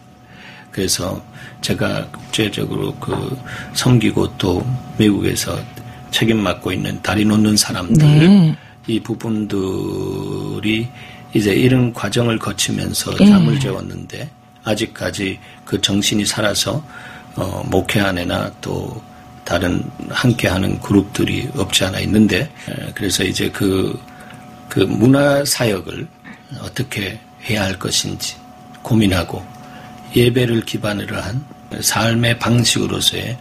그래서 제가 국제적으로 섬기고 또 미국에서 책임 맡고 있는 다리 놓는 사람들, 이 부분들이 이제 이런 과정을 거치면서 잠을 재웠는데 아직까지 그 정신이 살아서 목회안에나 또 다른 함께하는 그룹들이 없지 않아 있는데, 그래서 이제 그 문화 사역을 어떻게 해야 할 것인지 고민하고 예배를 기반으로 한 삶의 방식으로서의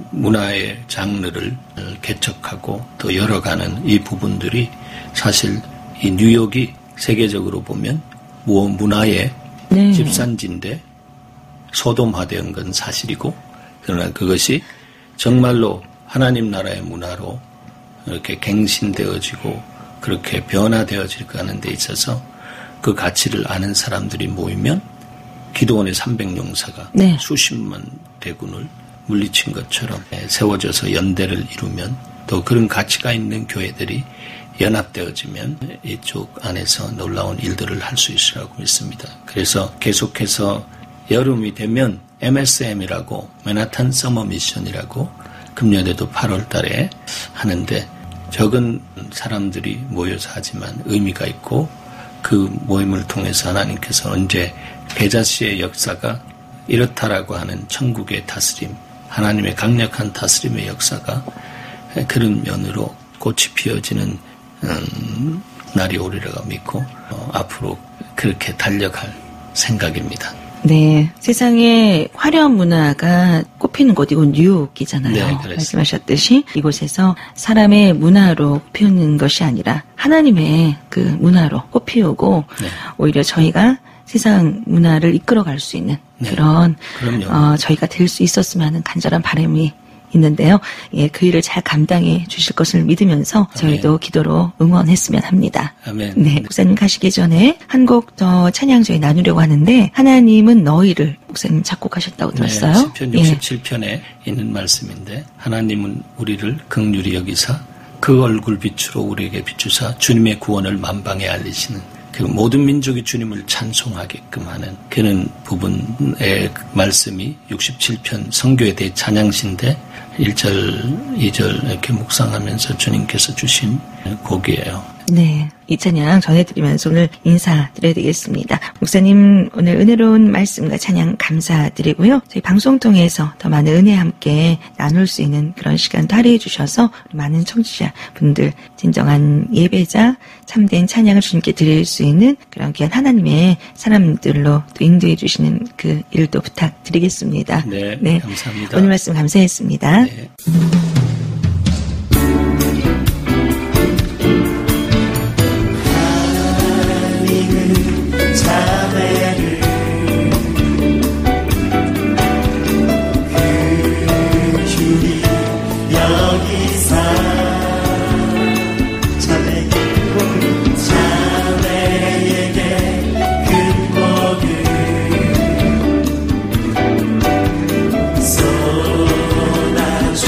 문화의 장르를 개척하고 또 열어가는 이 부분들이 사실 이 뉴욕이 세계적으로 보면 문화의 집산지인데 소돔화된 건 사실이고, 그러나 그것이 정말로 하나님 나라의 문화로 이렇게 갱신되어지고 그렇게 변화되어질 하는 데 있어서 그 가치를 아는 사람들이 모이면 기도원의 300용사가 수십만 대군을 물리친 것처럼 세워져서 연대를 이루면, 또 그런 가치가 있는 교회들이 연합되어지면 이쪽 안에서 놀라운 일들을 할 수 있으라고 믿습니다. 그래서 계속해서 여름이 되면 MSM이라고 맨하탄 서머 미션이라고 금년에도 8월 달에 하는데, 적은 사람들이 모여서 하지만 의미가 있고, 그 모임을 통해서 하나님께서 언제 배자씨의 역사가 이렇다라고 하는 천국의 다스림, 하나님의 강력한 다스림의 역사가 그런 면으로 꽃이 피어지는 날이 오리라고 믿고 앞으로 그렇게 달려갈 생각입니다. 네, 세상에 화려한 문화가 꽃피는 곳, 이곳 뉴욕이잖아요. 네, 말씀하셨듯이 이곳에서 사람의 문화로 피우는 것이 아니라 하나님의 그 문화로 꽃피우고 오히려 저희가 세상 문화를 이끌어갈 수 있는 그런 저희가 될 수 있었으면 하는 간절한 바람이 있는데요. 예, 그 일을 잘 감당해 주실 것을 믿으면서 저희도 기도로 응원했으면 합니다. 아멘. 네, 목사님 가시기 전에 한 곡 더 찬양 저희 나누려고 하는데, 하나님은 너희를 목사님 작곡하셨다고 들었어요. 시편 67편에 있는 말씀인데, 하나님은 우리를 긍휼히 여기사 그 얼굴 빛으로 우리에게 비추사 주님의 구원을 만방에 알리시는, 그 모든 민족이 주님을 찬송하게끔 하는 그런 부분의 말씀이 67편 성교에 대해 찬양시인데 1절, 2절 이렇게 묵상하면서 주님께서 주신 곡이에요. 네, 이 찬양 전해드리면서 오늘 인사드려야 되겠습니다. 목사님 오늘 은혜로운 말씀과 찬양 감사드리고요. 저희 방송 통해서 더 많은 은혜 함께 나눌 수 있는 그런 시간도 할애해 주셔서 많은 청취자분들 진정한 예배자 참된 찬양을 주님께 드릴 수 있는 그런 귀한 하나님의 사람들로 또 인도해 주시는 그 일도 부탁드리겠습니다. 네, 감사합니다. 오늘 말씀 감사했습니다. 네. 쏟아주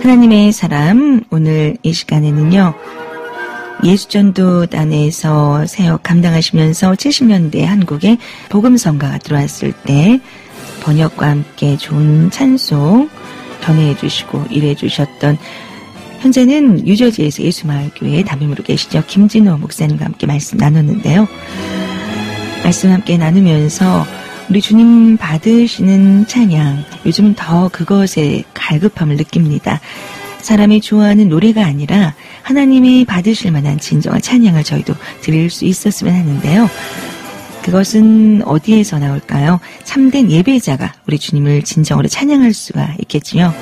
하나님의 사람, 오늘 이 시간에는요, 예수전도단에서 사역 감당하시면서 70년대 한국에 복음성가가 들어왔을 때 번역과 함께 좋은 찬송 전해해 주시고 일해 주셨던, 현재는 뉴저지에서 예수마을교회 담임으로 계시죠, 김진호 목사님과 함께 말씀 나눴는데요. 말씀 함께 나누면서 우리 주님 받으시는 찬양, 요즘은 더 그것에 갈급함을 느낍니다. 사람이 좋아하는 노래가 아니라 하나님이 받으실 만한 진정한 찬양을 저희도 드릴 수 있었으면 하는데요. 그것은 어디에서 나올까요? 참된 예배자가 우리 주님을 진정으로 찬양할 수가 있겠지요.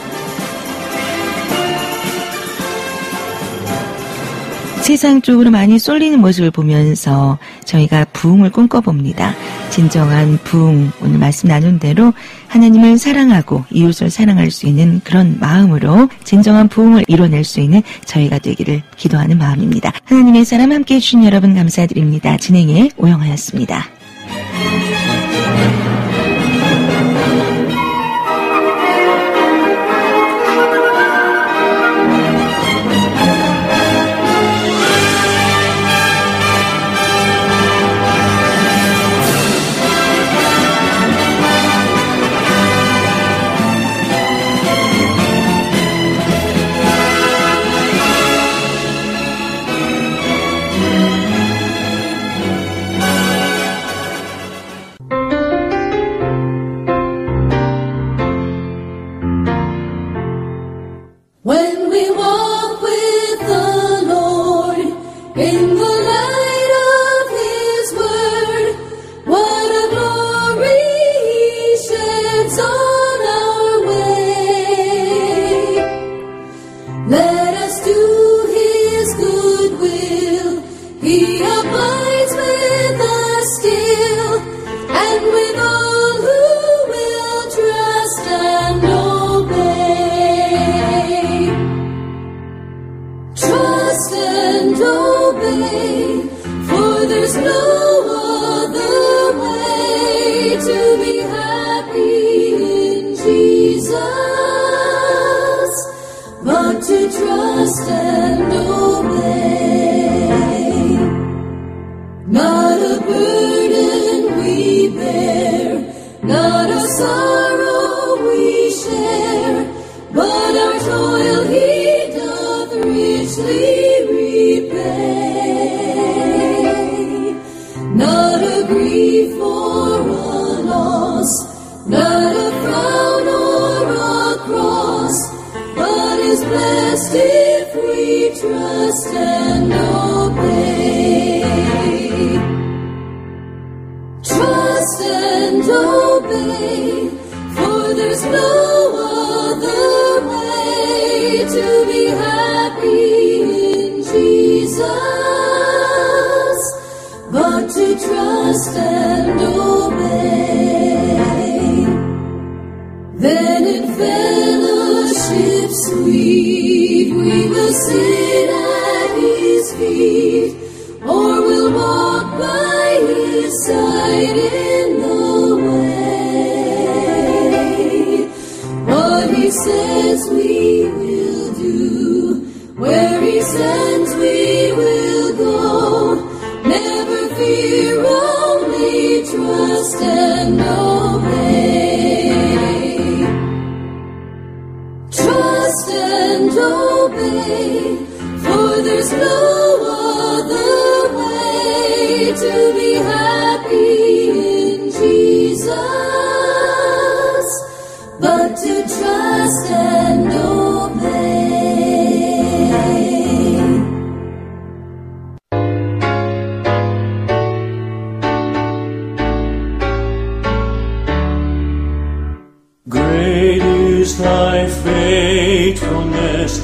세상 쪽으로 많이 쏠리는 모습을 보면서 저희가 부흥을 꿈꿔봅니다. 진정한 부흥, 오늘 말씀 나눈 대로 하나님을 사랑하고 이웃을 사랑할 수 있는 그런 마음으로 진정한 부흥을 이뤄낼 수 있는 저희가 되기를 기도하는 마음입니다. 하나님의 사람 함께해 주신 여러분 감사드립니다. 진행에 오영하였습니다. Great is thy faithfulness.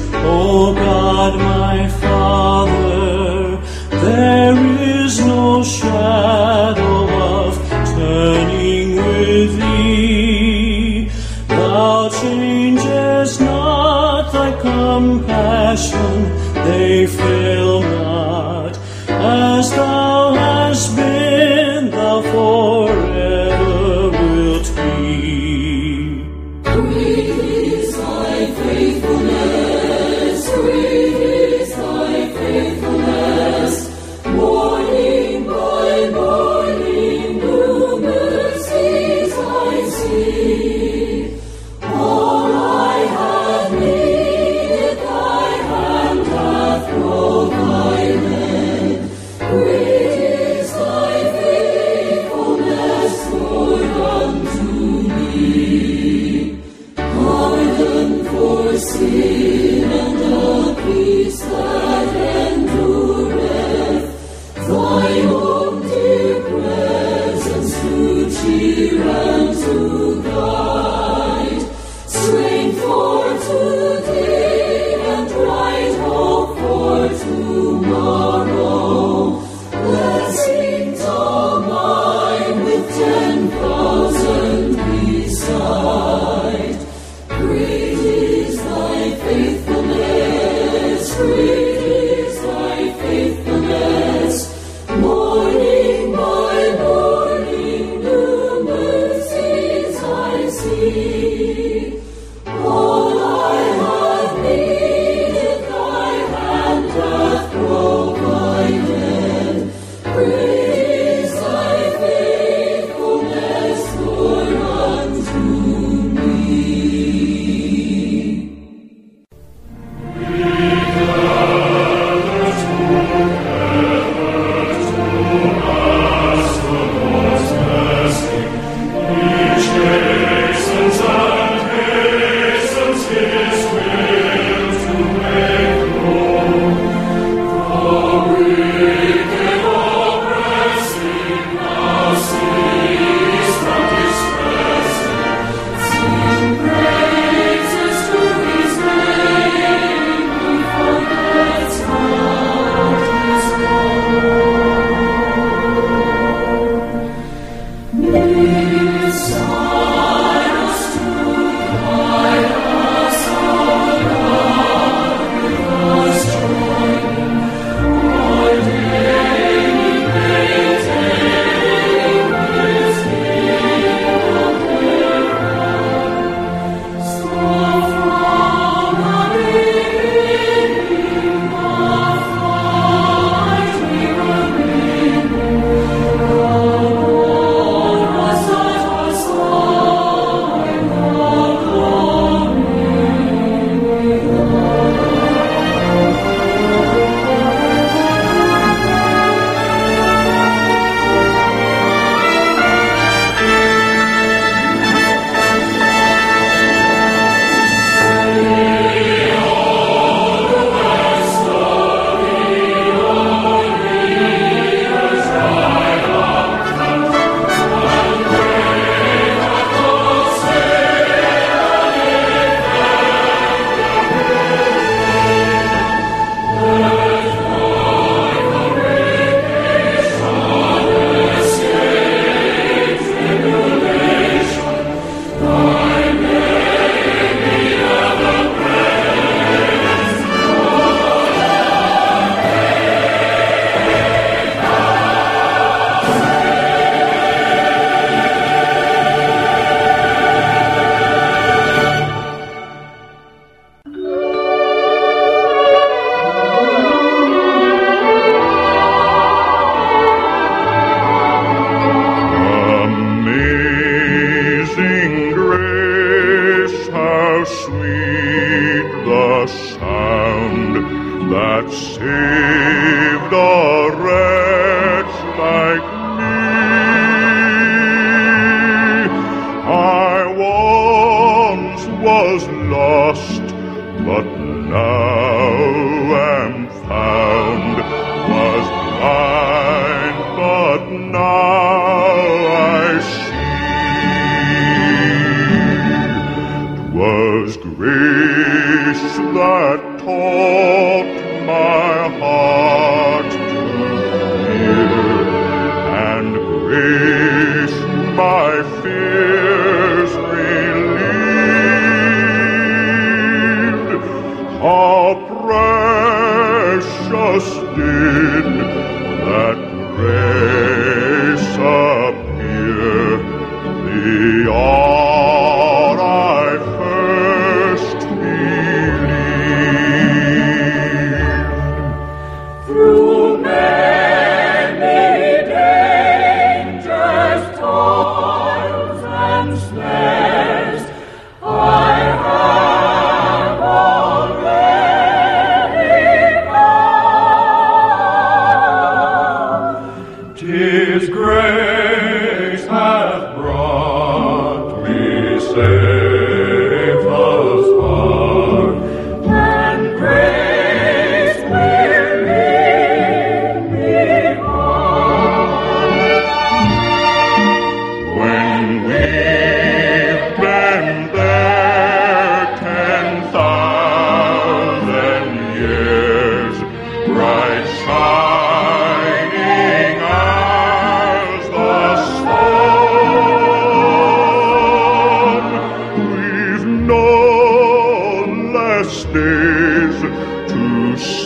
When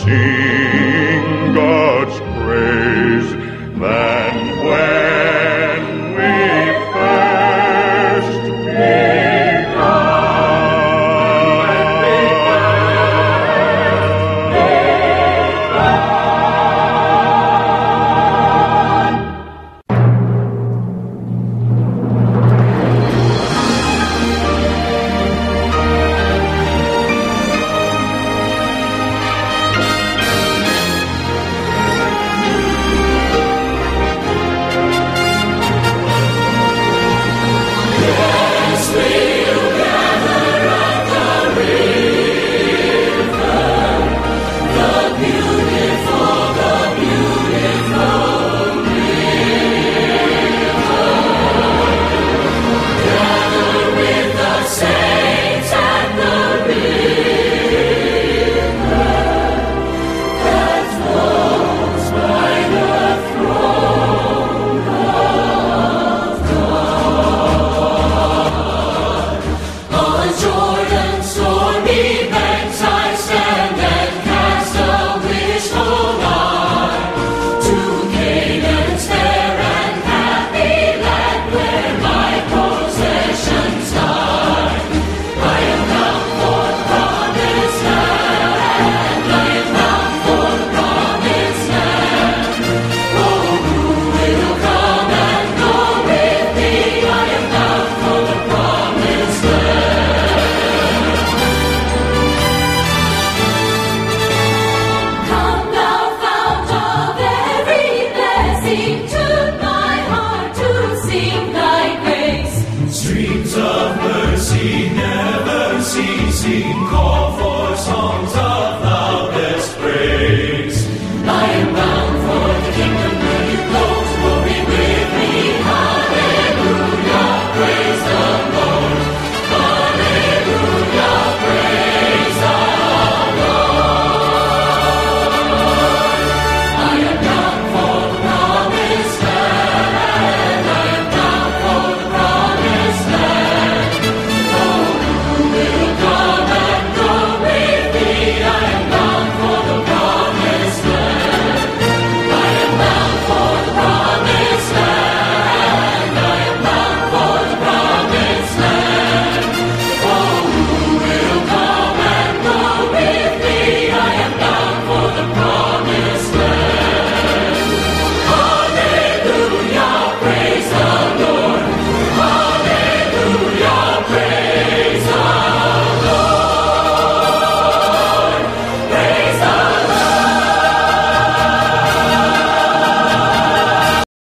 sing God's praise than when we first began. Streams of mercy never ceasing.